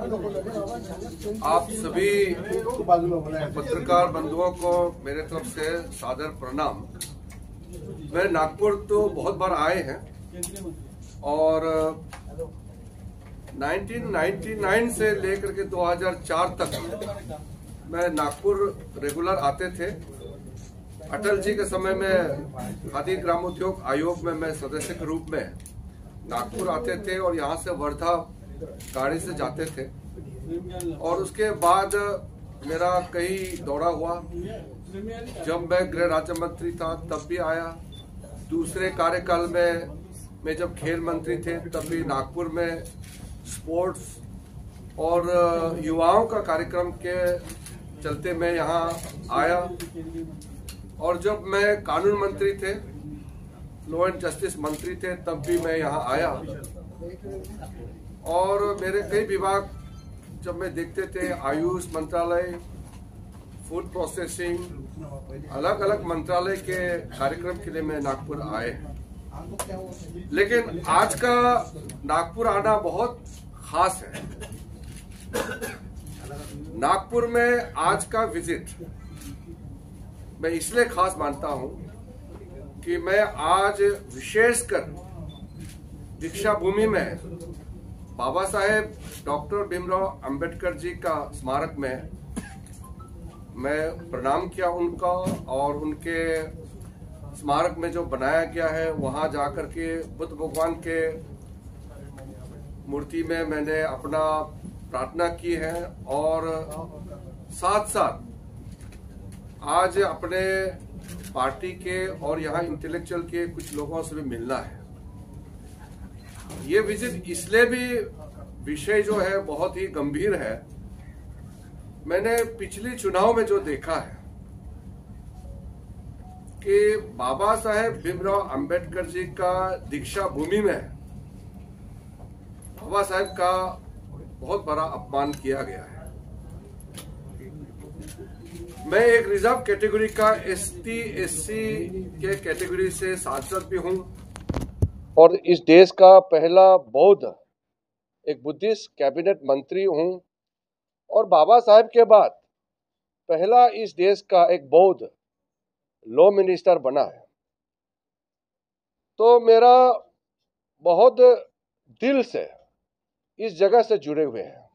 आप सभी पत्रकार बंधुओं को मेरे तरफ से सादर प्रणाम। मैं नागपुर तो बहुत बार आए हैं और 1999 से लेकर के 2004 तक मैं नागपुर रेगुलर आते थे। अटल जी के समय में खादी ग्रामोद्योग आयोग में मैं सदस्य के रूप में नागपुर आते थे और यहाँ से वर्धा गाड़ी से जाते थे। और उसके बाद मेरा कई दौरा हुआ। जब मैं गृह राज्य मंत्री था तब भी आया। दूसरे कार्यकाल में मैं जब खेल मंत्री थे तब भी नागपुर में स्पोर्ट्स और युवाओं का कार्यक्रम के चलते मैं यहाँ आया। और जब मैं कानून मंत्री थे, लॉ एंड जस्टिस मंत्री थे, तब भी मैं यहाँ आया। और मेरे कई विभाग जब मैं देखते थे, आयुष मंत्रालय, फूड प्रोसेसिंग, अलग अलग मंत्रालय के कार्यक्रम के लिए मैं नागपुर आए। लेकिन आज का नागपुर आना बहुत खास है। नागपुर में आज का विजिट मैं इसलिए खास मानता हूं कि मैं आज विशेषकर दीक्षा भूमि में बाबा साहेब डॉक्टर भीमराव अंबेडकर जी का स्मारक में मैं प्रणाम किया उनका। और उनके स्मारक में जो बनाया गया है वहां जाकर के बुद्ध भगवान के मूर्ति में मैंने अपना प्रार्थना की है। और साथ साथ आज अपने पार्टी के और यहाँ इंटेलेक्चुअल के कुछ लोगों से भी मिलना है। ये विजिट इसलिए भी विषय जो है बहुत ही गंभीर है। मैंने पिछली चुनाव में जो देखा है कि बाबा साहेब भीमराव अंबेडकर जी का दीक्षा भूमि में बाबा साहेब का बहुत बड़ा अपमान किया गया है। मैं एक रिजर्व कैटेगरी का एसटी एससी के कैटेगरी से सांसद भी हूं और इस देश का पहला बौद्ध एक बुद्धिस्ट कैबिनेट मंत्री हूं और बाबा साहेब के बाद पहला इस देश का एक बौद्ध लॉ मिनिस्टर बना है। तो मेरा बहुत दिल से इस जगह से जुड़े हुए हैं।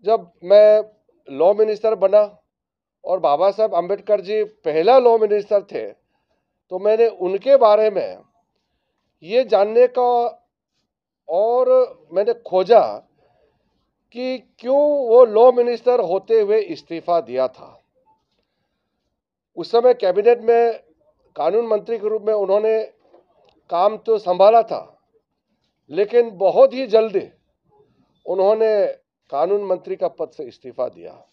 जब मैं लॉ मिनिस्टर बना और बाबा साहब अंबेडकर जी पहला लॉ मिनिस्टर थे तो मैंने उनके बारे में ये जानने का और मैंने खोजा कि क्यों वो लॉ मिनिस्टर होते हुए इस्तीफा दिया था। उस समय कैबिनेट में कानून मंत्री के रूप में उन्होंने काम तो संभाला था, लेकिन बहुत ही जल्दी उन्होंने कानून मंत्री का पद से इस्तीफा दिया।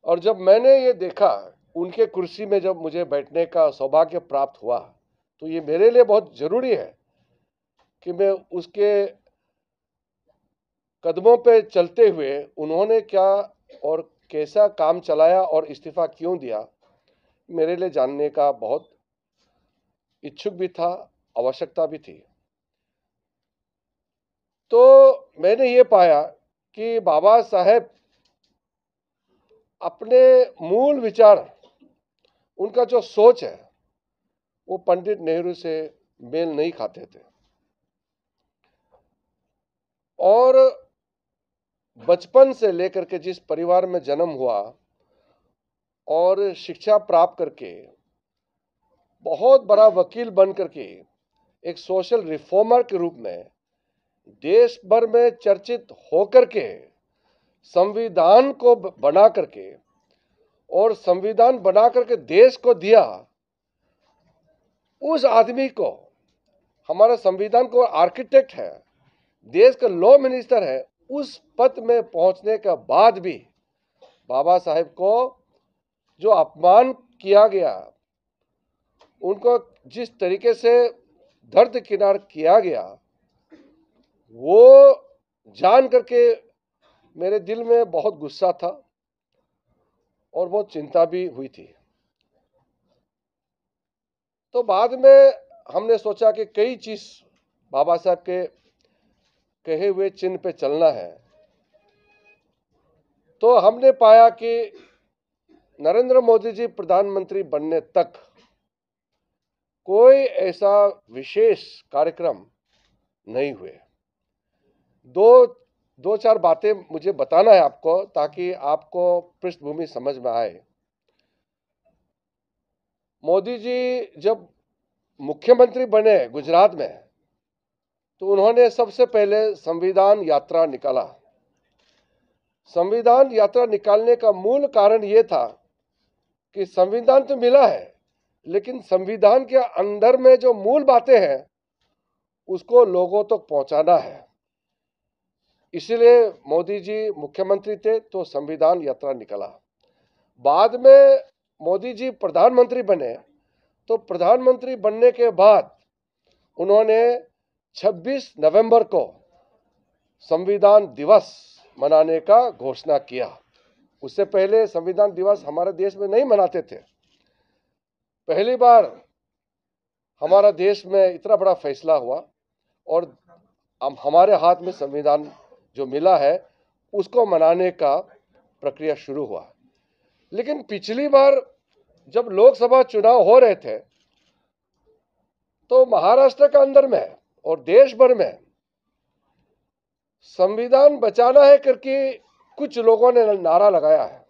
और जब मैंने ये देखा उनके कुर्सी में जब मुझे बैठने का सौभाग्य प्राप्त हुआ तो ये मेरे लिए बहुत जरूरी है कि मैं उसके कदमों पे चलते हुए उन्होंने क्या और कैसा काम चलाया और इस्तीफा क्यों दिया, मेरे लिए जानने का बहुत इच्छुक भी था, आवश्यकता भी थी। तो मैंने ये पाया कि बाबा साहेब अपने मूल विचार, उनका जो सोच है वो पंडित नेहरू से मेल नहीं खाते थे। और बचपन से लेकर के जिस परिवार में जन्म हुआ और शिक्षा प्राप्त करके बहुत बड़ा वकील बन करके एक सोशल रिफॉर्मर के रूप में देश भर में चर्चित होकर के संविधान को बना करके और संविधान बना करके देश को दिया, उस आदमी को, हमारा संविधान को आर्किटेक्ट है, देश का लॉ मिनिस्टर है, उस पद में पहुंचने के बाद भी बाबा साहेब को जो अपमान किया गया, उनको जिस तरीके से दरकिनार किया गया, वो जान करके मेरे दिल में बहुत गुस्सा था और बहुत चिंता भी हुई थी। तो बाद में हमने सोचा कि कई चीज बाबा साहब के कहे हुए चिन्ह पे चलना है, तो हमने पाया कि नरेंद्र मोदी जी प्रधानमंत्री बनने तक कोई ऐसा विशेष कार्यक्रम नहीं हुए। दो चार बातें मुझे बताना है आपको, ताकि आपको पृष्ठभूमि समझ में आए। मोदी जी जब मुख्यमंत्री बने गुजरात में, तो उन्होंने सबसे पहले संविधान यात्रा निकाला। संविधान यात्रा निकालने का मूल कारण यह था कि संविधान तो मिला है, लेकिन संविधान के अंदर में जो मूल बातें हैं उसको लोगों तक पहुंचाना है। इसलिए मोदी जी मुख्यमंत्री थे तो संविधान यात्रा निकाला। बाद में मोदी जी प्रधानमंत्री बने, तो प्रधानमंत्री बनने के बाद उन्होंने 26 नवंबर को संविधान दिवस मनाने का घोषणा किया। उससे पहले संविधान दिवस हमारे देश में नहीं मनाते थे। पहली बार हमारा देश में इतना बड़ा फैसला हुआ और हमारे हाथ में संविधान जो मिला है उसको मनाने का प्रक्रिया शुरू हुआ। लेकिन पिछली बार जब लोकसभा चुनाव हो रहे थे, तो महाराष्ट्र के अंदर में और देश भर में संविधान बचाना है करके कुछ लोगों ने नारा लगाया है।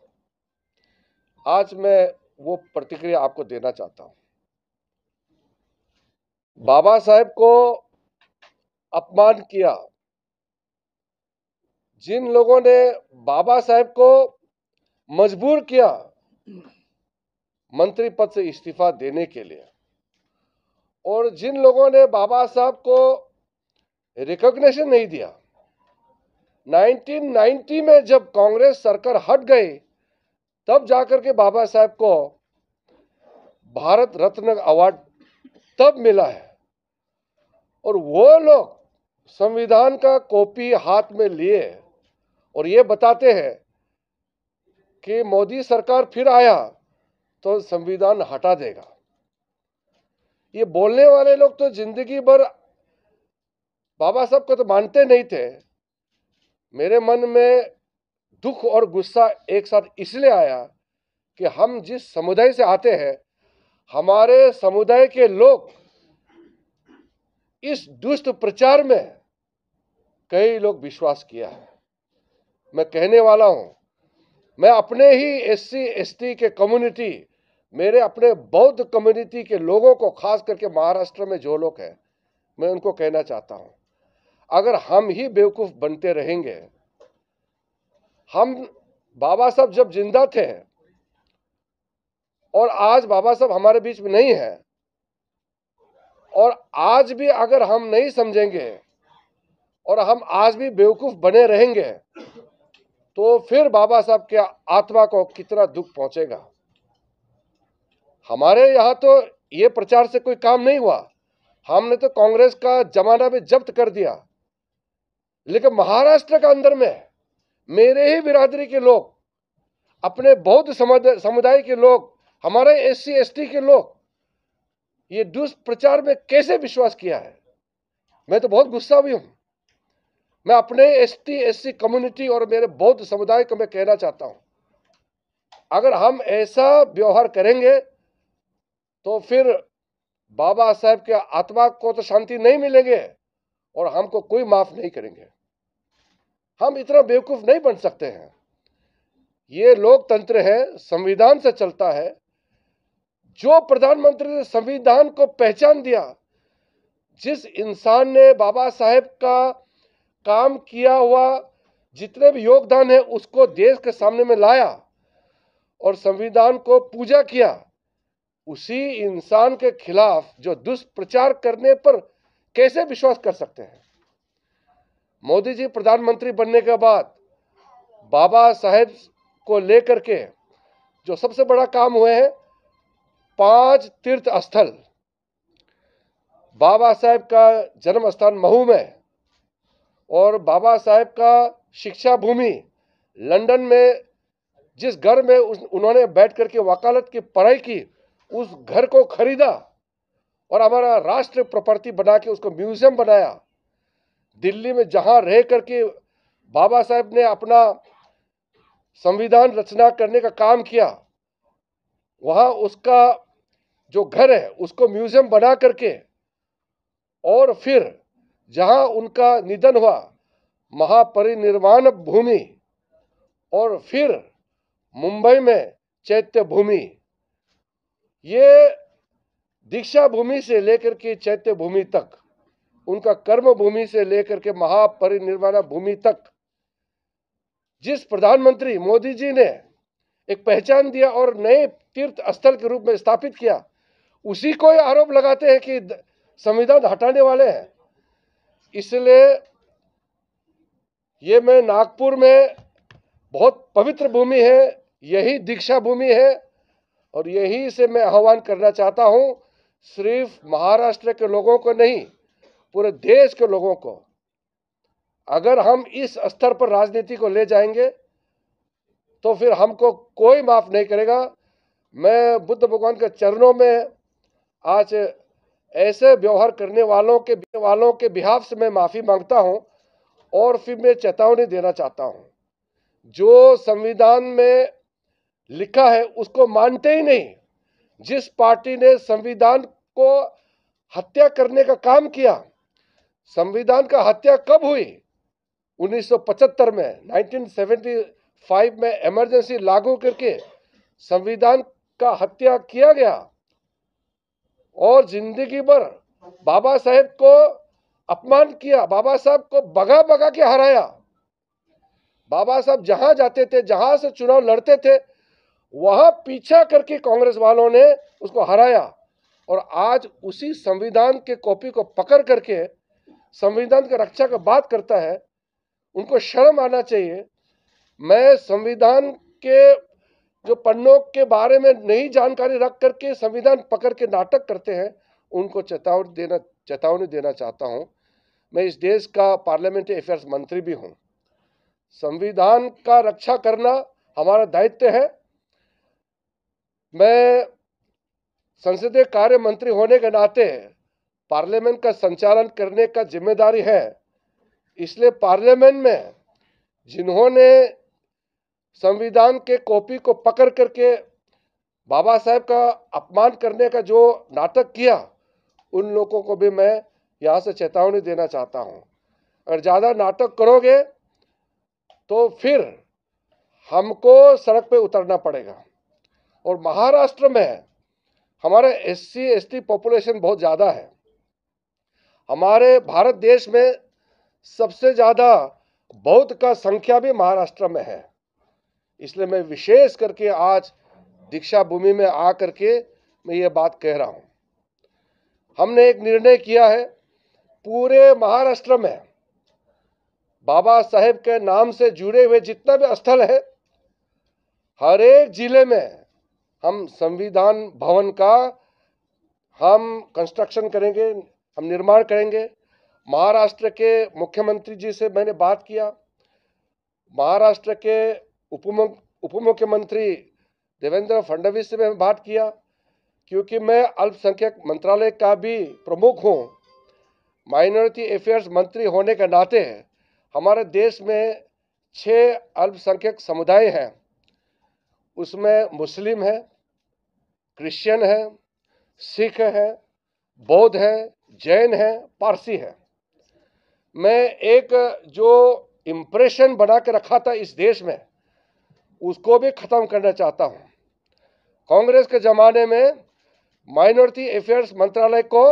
आज मैं वो प्रतिक्रिया आपको देना चाहता हूं। बाबा साहेब को अपमान किया, जिन लोगों ने बाबा साहेब को मजबूर किया मंत्री पद से इस्तीफा देने के लिए, और जिन लोगों ने बाबा साहब को रिकॉग्निशन नहीं दिया, 1990 में जब कांग्रेस सरकार हट गई तब जाकर के बाबा साहेब को भारत रत्न अवार्ड तब मिला है। और वो लोग संविधान का कॉपी हाथ में लिए और ये बताते हैं कि मोदी सरकार फिर आया तो संविधान हटा देगा। ये बोलने वाले लोग तो जिंदगी भर बाबा साहब को तो मानते नहीं थे। मेरे मन में दुख और गुस्सा एक साथ इसलिए आया कि हम जिस समुदाय से आते हैं, हमारे समुदाय के लोग इस दुष्ट प्रचार में कई लोग विश्वास किया है। मैं कहने वाला हूं, मैं अपने ही एससी एसटी के कम्युनिटी, मेरे अपने बौद्ध कम्युनिटी के लोगों को, खास करके महाराष्ट्र में जो लोग हैं, मैं उनको कहना चाहता हूं, अगर हम ही बेवकूफ बनते रहेंगे, हम बाबा साहब जब जिंदा थे और आज बाबा साहब हमारे बीच में नहीं है, और आज भी अगर हम नहीं समझेंगे और हम आज भी बेवकूफ बने रहेंगे, तो फिर बाबा साहब के आत्मा को कितना दुख पहुंचेगा। हमारे यहां तो ये प्रचार से कोई काम नहीं हुआ, हमने तो कांग्रेस का जमाना भी जब्त कर दिया। लेकिन महाराष्ट्र के अंदर में मेरे ही बिरादरी के लोग, अपने बौद्ध समुदाय के लोग, हमारे एससी एसटी के लोग ये दुष्प्रचार में कैसे विश्वास किया है। मैं तो बहुत गुस्सा भी हूं। मैं अपने एसटी एससी कम्युनिटी और मेरे बौद्ध समुदाय को मैं कहना चाहता हूं, अगर हम ऐसा व्यवहार करेंगे तो फिर बाबा साहब के आत्मा को तो शांति नहीं मिलेंगे और हमको कोई माफ नहीं करेंगे। हम इतना बेवकूफ नहीं बन सकते हैं। ये लोकतंत्र है, संविधान से चलता है। जो प्रधानमंत्री ने संविधान को पहचान दिया, जिस इंसान ने बाबा साहेब का काम किया हुआ जितने भी योगदान है उसको देश के सामने में लाया और संविधान को पूजा किया, उसी इंसान के खिलाफ जो दुष्प्रचार करने पर कैसे विश्वास कर सकते हैं। मोदी जी प्रधानमंत्री बनने के बाद बाबा साहेब को लेकर के जो सबसे बड़ा काम हुए हैं, 5 तीर्थ स्थल, बाबा साहेब का जन्म स्थान महू में और बाबा साहेब का शिक्षा भूमि लंदन में, जिस घर में उन्होंने बैठ करके वकालत की पढ़ाई की, उस घर को खरीदा और हमारा राष्ट्रीय प्रॉपर्टी बना के उसको म्यूजियम बनाया। दिल्ली में जहां रह करके बाबा साहेब ने अपना संविधान रचना करने का काम किया, वहां उसका जो घर है उसको म्यूजियम बना करके, और फिर जहां उनका निधन हुआ महापरिनिर्वाण भूमि, और फिर मुंबई में चैत्य भूमि, ये दीक्षा भूमि से लेकर के चैत्य भूमि तक, उनका कर्म भूमि से लेकर के महापरिनिर्वाण भूमि तक जिस प्रधानमंत्री मोदी जी ने एक पहचान दिया और नए तीर्थ स्थल के रूप में स्थापित किया, उसी को आरोप लगाते हैं कि संविधान हटाने वाले हैं। इसलिए ये मैं नागपुर में बहुत पवित्र भूमि है, यही दीक्षा भूमि है, और यही से मैं आह्वान करना चाहता हूं, सिर्फ महाराष्ट्र के लोगों को नहीं, पूरे देश के लोगों को। अगर हम इस स्तर पर राजनीति को ले जाएंगे तो फिर हमको कोई माफ नहीं करेगा। मैं बुद्ध भगवान के चरणों में आज ऐसे व्यवहार करने वालों के बिहाफ से मैं माफी मांगता हूं, और फिर मैं चेतावनी देना चाहता हूं, जो संविधान में लिखा है उसको मानते ही नहीं। जिस पार्टी ने संविधान को हत्या करने का काम किया, संविधान का हत्या कब हुई? 1975 में, 1975 में इमरजेंसी लागू करके संविधान का हत्या किया गया, और जिंदगी भर बाबा साहेब को अपमान किया, बाबा साहब को भगा भगा के हराया। बाबा साहब जहां जाते थे, जहां से चुनाव लड़ते थे, वहां पीछा करके कांग्रेस वालों ने उसको हराया, और आज उसी संविधान के कॉपी को पकड़ करके संविधान की रक्षा की बात करता है। उनको शर्म आना चाहिए। मैं संविधान के जो पन्नों के बारे में नई जानकारी रख करके संविधान पकड़ के नाटक करते हैं, उनको चेतावनी देना चाहता हूं। मैं इस देश का पार्लियामेंट्री अफेयर्स मंत्री भी हूं। संविधान का रक्षा करना हमारा दायित्व है। मैं संसदीय कार्य मंत्री होने के नाते पार्लियामेंट का संचालन करने का जिम्मेदारी है। इसलिए पार्लियामेंट में जिन्होंने संविधान के कॉपी को पकड़ करके बाबा साहेब का अपमान करने का जो नाटक किया, उन लोगों को भी मैं यहां से चेतावनी देना चाहता हूं। अगर ज्यादा नाटक करोगे तो फिर हमको सड़क पे उतरना पड़ेगा। और महाराष्ट्र में हमारे SC ST पॉपुलेशन बहुत ज्यादा है। हमारे भारत देश में सबसे ज्यादा बौद्ध का संख्या भी महाराष्ट्र में है। इसलिए मैं विशेष करके आज दीक्षा भूमि में आकर के मैं ये बात कह रहा हूं। हमने एक निर्णय किया है, पूरे महाराष्ट्र में बाबा साहेब के नाम से जुड़े हुए जितना भी स्थल है, हर एक जिले में हम संविधान भवन का हम कंस्ट्रक्शन करेंगे, हम निर्माण करेंगे। महाराष्ट्र के मुख्यमंत्री जी से मैंने बात किया, महाराष्ट्र के उप मुख्यमंत्री देवेंद्र फडणवीस से मैंने बात किया, क्योंकि मैं अल्पसंख्यक मंत्रालय का भी प्रमुख हूं। माइनॉरिटी अफेयर्स मंत्री होने के नाते हमारे देश में 6 अल्पसंख्यक समुदाय हैं। उसमें मुस्लिम है, क्रिश्चियन है, सिख है, बौद्ध है, जैन है, पारसी है। मैं एक जो इंप्रेशन बना के रखा था इस देश में, उसको भी खत्म करना चाहता हूं। कांग्रेस के जमाने में माइनॉरिटी अफेयर्स मंत्रालय को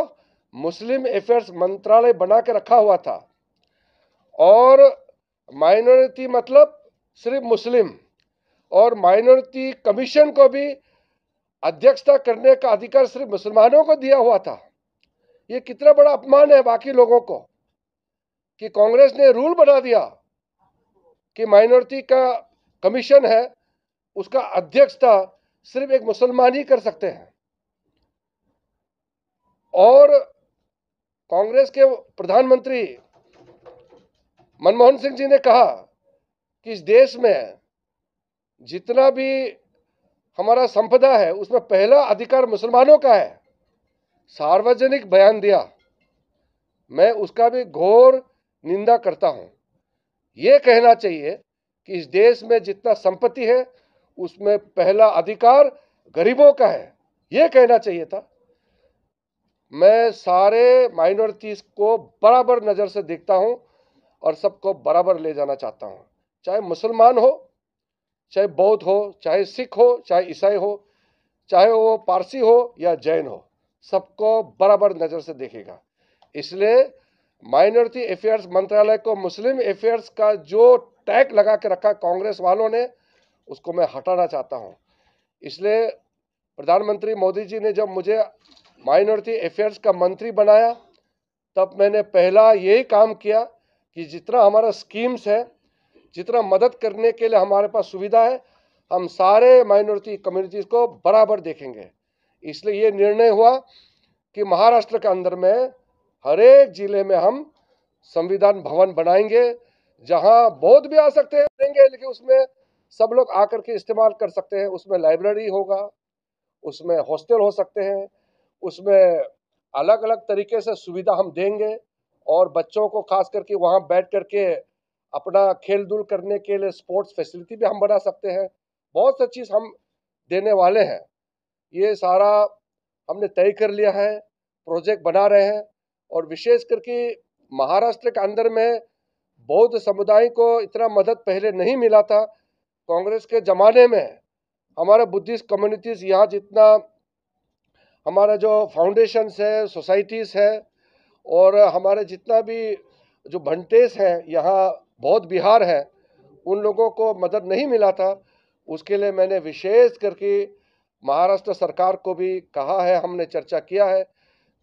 मुस्लिम अफेयर्स मंत्रालय बना के रखा हुआ था, और माइनॉरिटी मतलब सिर्फ मुस्लिम, और माइनॉरिटी कमीशन को भी अध्यक्षता करने का अधिकार सिर्फ मुसलमानों को दिया हुआ था। ये कितना बड़ा अपमान है बाकी लोगों को, कि कांग्रेस ने रूल बना दिया कि माइनॉरिटी का कमीशन है, उसका अध्यक्षता सिर्फ एक मुसलमान ही कर सकते हैं। और कांग्रेस के प्रधानमंत्री मनमोहन सिंह जी ने कहा कि इस देश में जितना भी हमारा संपदा है उसमें पहला अधिकार मुसलमानों का है। सार्वजनिक बयान दिया, मैं उसका भी घोर निंदा करता हूं। ये कहना चाहिए कि इस देश में जितना संपत्ति है उसमें पहला अधिकार गरीबों का है, ये कहना चाहिए था। मैं सारे माइनॉरिटीज को बराबर नजर से देखता हूं और सबको बराबर ले जाना चाहता हूं, चाहे मुसलमान हो, चाहे बौद्ध हो, चाहे सिख हो, चाहे ईसाई हो, चाहे वो पारसी हो या जैन हो, सबको बराबर नजर से देखेगा। इसलिए माइनॉरिटी अफेयर्स मंत्रालय को मुस्लिम अफेयर्स का जो टैग लगा के रखा कांग्रेस वालों ने, उसको मैं हटाना चाहता हूं। इसलिए प्रधानमंत्री मोदी जी ने जब मुझे माइनॉरिटी अफेयर्स का मंत्री बनाया, तब मैंने पहला यही काम किया कि जितना हमारा स्कीम्स है, जितना मदद करने के लिए हमारे पास सुविधा है, हम सारे माइनॉरिटी कम्युनिटीज को बराबर देखेंगे। इसलिए ये निर्णय हुआ कि महाराष्ट्र के अंदर में हर एक जिले में हम संविधान भवन बनाएंगे, जहां बौद्ध भी आ सकते हैं, लेकिन उसमें सब लोग आकर के इस्तेमाल कर सकते हैं। उसमें लाइब्रेरी होगा, उसमें हॉस्टल हो सकते हैं, उसमें अलग अलग तरीके से सुविधा हम देंगे और बच्चों को खास करके वहां बैठ करके अपना खेल धूल करने के लिए स्पोर्ट्स फैसिलिटी भी हम बना सकते हैं। बहुत सी चीज़ हम देने वाले हैं। ये सारा हमने तय कर लिया है, प्रोजेक्ट बना रहे हैं। और विशेष करके महाराष्ट्र के अंदर में बौद्ध समुदाय को इतना मदद पहले नहीं मिला था। कांग्रेस के ज़माने में हमारा बुद्धिस्ट कम्युनिटीज़ यहाँ जितना हमारा जो फाउंडेशंस है, सोसाइटीज़ है और हमारे जितना भी जो भंटेस हैं, यहाँ बौद्ध बिहार है, उन लोगों को मदद नहीं मिला था। उसके लिए मैंने विशेष करके महाराष्ट्र सरकार को भी कहा है, हमने चर्चा किया है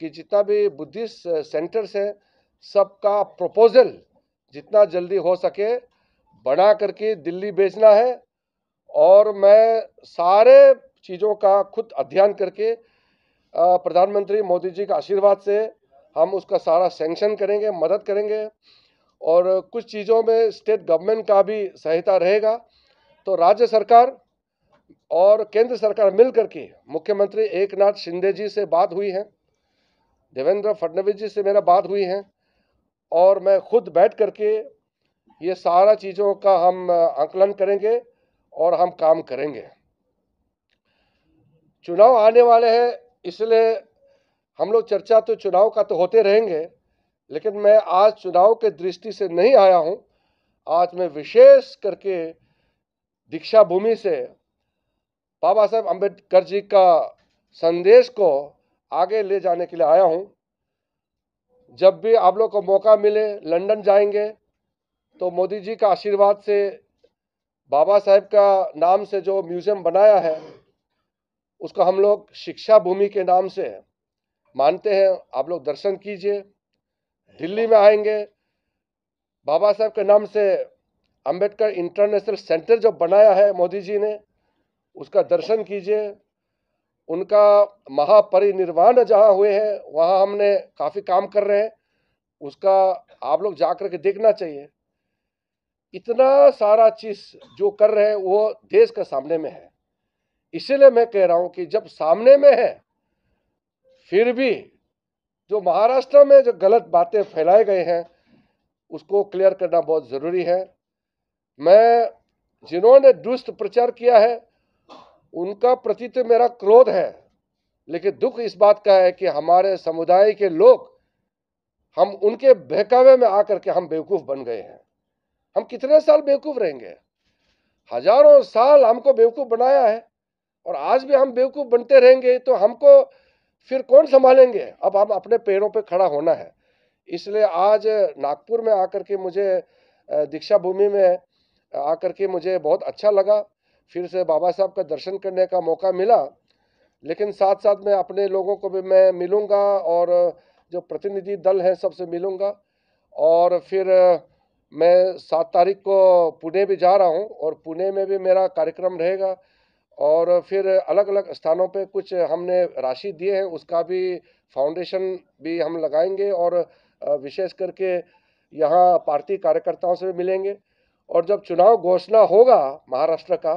कि जितना भी बुद्धिस्ट सेंटर्स है, सबका प्रपोजल जितना जल्दी हो सके बना करके दिल्ली भेजना है। और मैं सारे चीज़ों का खुद अध्ययन करके प्रधानमंत्री मोदी जी का आशीर्वाद से हम उसका सारा सैंक्शन करेंगे, मदद करेंगे। और कुछ चीज़ों में स्टेट गवर्नमेंट का भी सहायता रहेगा। तो राज्य सरकार और केंद्र सरकार मिल करके मुख्यमंत्री एकनाथ शिंदे जी से बात हुई है, देवेंद्र फडणवीस जी से मेरा बात हुई है, और मैं खुद बैठ करके ये सारा चीज़ों का हम आकलन करेंगे और हम काम करेंगे। चुनाव आने वाले हैं, इसलिए हम लोग चर्चा तो चुनाव का तो होते रहेंगे, लेकिन मैं आज चुनाव के दृष्टि से नहीं आया हूं। आज मैं विशेष करके दीक्षा भूमि से बाबा साहेब अम्बेडकर जी का संदेश को आगे ले जाने के लिए आया हूं। जब भी आप लोग को मौका मिले, लंदन जाएंगे तो मोदी जी का आशीर्वाद से बाबा साहेब का नाम से जो म्यूजियम बनाया है, उसको हम लोग शिक्षा भूमि के नाम से मानते हैं। आप लोग दर्शन कीजिए। दिल्ली में आएंगे, बाबा साहब के नाम से अंबेडकर इंटरनेशनल सेंटर जो बनाया है मोदी जी ने, उसका दर्शन कीजिए। उनका महापरिनिर्वाण जहाँ हुए हैं, वहाँ हमने काफ़ी काम कर रहे हैं, उसका आप लोग जाकर के देखना चाहिए। इतना सारा चीज़ जो कर रहे हैं वो देश के सामने में है। इसीलिए मैं कह रहा हूँ कि जब सामने में है, फिर भी जो महाराष्ट्र में जो गलत बातें फैलाए गए हैं उसको क्लियर करना बहुत ज़रूरी है। मैं जिन्होंने दुष्ट प्रचार किया है उनका प्रति तो मेरा क्रोध है, लेकिन दुख इस बात का है कि हमारे समुदाय के लोग, हम उनके बहकावे में आकर के हम बेवकूफ़ बन गए हैं। हम कितने साल बेवकूफ़ रहेंगे? हजारों साल हमको बेवकूफ़ बनाया है और आज भी हम बेवकूफ़ बनते रहेंगे तो हमको फिर कौन संभालेंगे? अब हम अपने पैरों पे खड़ा होना है। इसलिए आज नागपुर में आकर के मुझे दीक्षा भूमि में आकर के मुझे बहुत अच्छा लगा। फिर से बाबा साहब का दर्शन करने का मौका मिला, लेकिन साथ साथ में अपने लोगों को भी मैं मिलूँगा और जो प्रतिनिधि दल है सबसे मिलूँगा। और फिर मैं 7 तारीख को पुणे भी जा रहा हूँ और पुणे में भी मेरा कार्यक्रम रहेगा। और फिर अलग अलग स्थानों पे कुछ हमने राशि दिए हैं, उसका भी फाउंडेशन भी हम लगाएंगे और विशेष करके यहाँ पार्टी कार्यकर्ताओं से भी मिलेंगे। और जब चुनाव घोषणा होगा महाराष्ट्र का,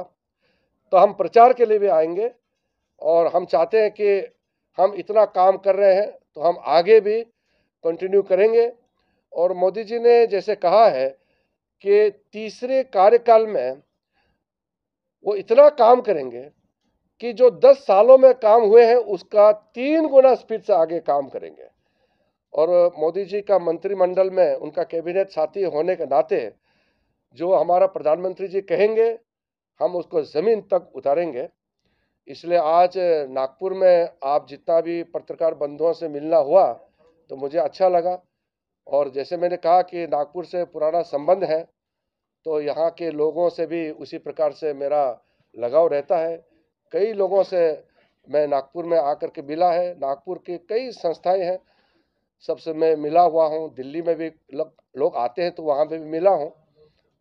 तो हम प्रचार के लिए भी आएंगे। और हम चाहते हैं कि हम इतना काम कर रहे हैं तो हम आगे भी कंटिन्यू करेंगे। और मोदी जी ने जैसे कहा है कि तीसरे कार्यकाल में वो इतना काम करेंगे कि जो 10 सालों में काम हुए हैं उसका 3 गुना स्पीड से आगे काम करेंगे। और मोदी जी का मंत्रिमंडल में उनका कैबिनेट साथी होने के नाते जो हमारा प्रधानमंत्री जी कहेंगे हम उसको ज़मीन तक उतारेंगे। इसलिए आज नागपुर में आप जितना भी पत्रकार बंधुओं से मिलना हुआ तो मुझे अच्छा लगा। और जैसे मैंने कहा कि नागपुर से पुराना संबंध है, तो यहाँ के लोगों से भी उसी प्रकार से मेरा लगाव रहता है। कई लोगों से मैं नागपुर में आकर के मिला है, नागपुर की कई संस्थाएं हैं, सबसे मैं मिला हुआ हूँ। दिल्ली में भी लोग आते हैं तो वहाँ पे भी मिला हूँ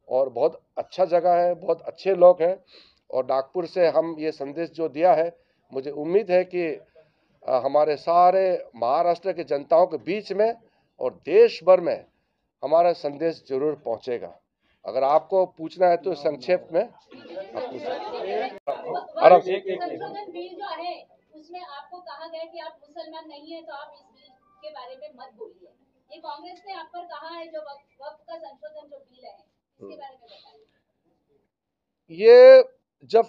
और बहुत अच्छा जगह है, बहुत अच्छे लोग हैं। और नागपुर से हम ये संदेश जो दिया है, मुझे उम्मीद है कि हमारे सारे महाराष्ट्र के जनताओं के बीच में और देश भर में हमारा संदेश जरूर पहुंचेगा। अगर आपको पूछना है तो संक्षेप में आप पूछ सकते हैं। संशोधन बिल जो है उसमें आपको कहा गया कि आप मुसलमान नहीं है तो आप इस बिल के बारे में मत बोलिए। ये कांग्रेस ने आप पर कहा है जो वक्फ का संशोधन जो बिल है इसके बारे में बताइए। ये जब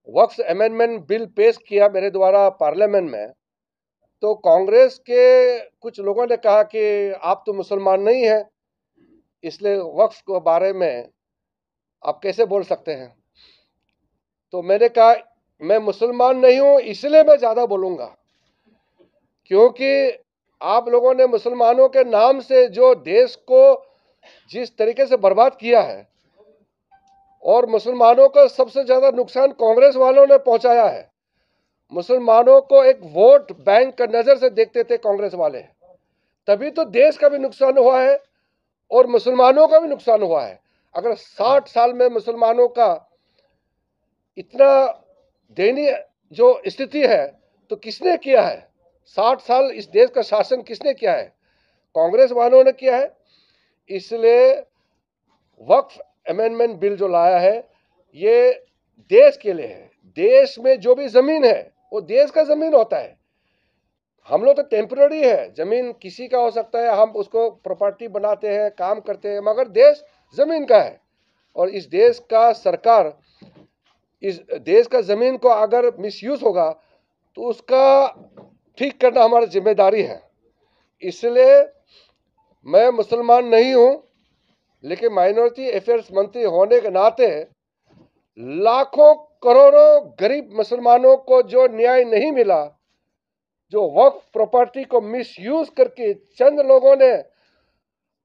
वक्फ अमेंडमेंट बिल पेश किया मेरे द्वारा पार्लियामेंट में, तो कांग्रेस के कुछ लोगों ने कहा कि आप तो मुसलमान नहीं हैं, इसलिए वक्फ के बारे में आप कैसे बोल सकते हैं। तो मैंने कहा मैं मुसलमान नहीं हूं इसलिए मैं ज़्यादा बोलूँगा, क्योंकि आप लोगों ने मुसलमानों के नाम से जो देश को जिस तरीके से बर्बाद किया है और मुसलमानों को सबसे ज़्यादा नुकसान कांग्रेस वालों ने पहुंचाया है। मुसलमानों को एक वोट बैंक का नज़र से देखते थे कांग्रेस वाले, तभी तो देश का भी नुकसान हुआ है और मुसलमानों का भी नुकसान हुआ है। अगर 60 साल में मुसलमानों का इतना दयनीय जो स्थिति है तो किसने किया है? 60 साल इस देश का शासन किसने किया है? कांग्रेस वालों ने किया है। इसलिए वक्फ अमेंडमेंट बिल जो लाया है ये देश के लिए है। देश में जो भी जमीन है वो देश का जमीन होता है। हम लोग तो टेम्पररी है, जमीन किसी का हो सकता है, हम उसको प्रॉपर्टी बनाते हैं, काम करते हैं, मगर देश जमीन का है। और इस देश का सरकार इस देश का जमीन को अगर मिसयूज होगा तो उसका ठीक करना हमारी जिम्मेदारी है। इसलिए मैं मुसलमान नहीं हूं, लेकिन माइनॉरिटी अफेयर्स मंत्री होने के नाते लाखों करोड़ों गरीब मुसलमानों को जो न्याय नहीं मिला, जो वक्फ प्रॉपर्टी को मिसयूज करके चंद लोगों ने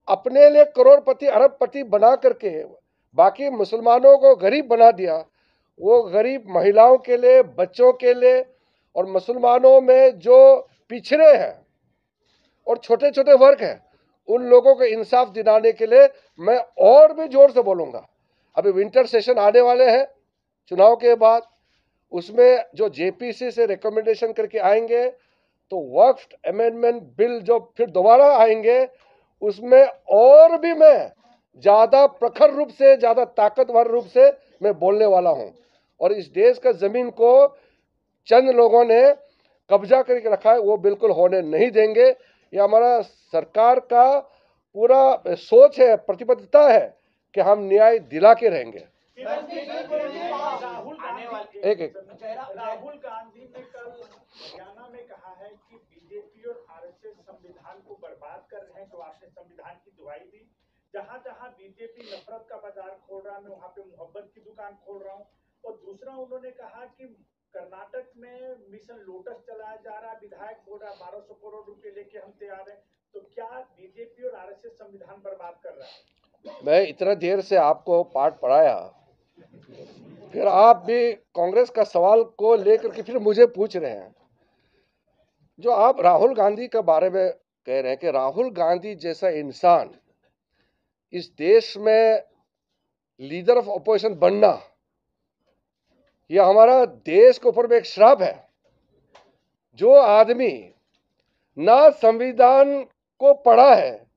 अपने लिए करोड़पति अरबपति बना करके बाकी मुसलमानों को गरीब बना दिया, वो गरीब महिलाओं के लिए, बच्चों के लिए और मुसलमानों में जो पिछड़े हैं और छोटे छोटे वर्ग हैं उन लोगों को इंसाफ दिलाने के लिए मैं और भी जोर से बोलूँगा। अभी विंटर सेशन आने वाले हैं चुनाव के बाद, उसमें जो जेपीसी से रिकमेंडेशन करके आएंगे तो वक्फ अमेंडमेंट बिल जो फिर दोबारा आएंगे उसमें और भी मैं ज़्यादा प्रखर रूप से, ज़्यादा ताकतवर रूप से मैं बोलने वाला हूं। और इस देश का ज़मीन को चंद लोगों ने कब्जा करके रखा है, वो बिल्कुल होने नहीं देंगे। ये हमारा सरकार का पूरा सोच है, प्रतिबद्धता है कि हम न्याय दिला के रहेंगे। राहुल गांधी ने कल हरियाणा में कहा है कि बीजेपी और आरएसएस संविधान को बर्बाद कर रहे हैं, तो आपने संविधान की दुहाई दी। जहां जहां बीजेपी नफरत का बाजार खोल रहा है मैं वहां पे मोहब्बत की दुकान खोल रहा हूं। और दूसरा उन्होंने कहा कि कर्नाटक में मिशन लोटस चलाया जा रहा है, विधायक बोल रहा है 1200 करोड़ रुपए लेके हम तैयार हैं। तो क्या बीजेपी और आरएसएस संविधान बर्बाद कर रहा है? मैं इतना देर से आपको पाठ पढ़ाया, फिर आप भी कांग्रेस का सवाल को लेकर के फिर मुझे पूछ रहे हैं। जो आप राहुल गांधी के बारे में कह रहे हैं कि राहुल गांधी जैसा इंसान इस देश में लीडर ऑफ ऑपोजिशन बनना, यह हमारा देश के ऊपर में एक श्राप है। जो आदमी ना संविधान को पढ़ा है,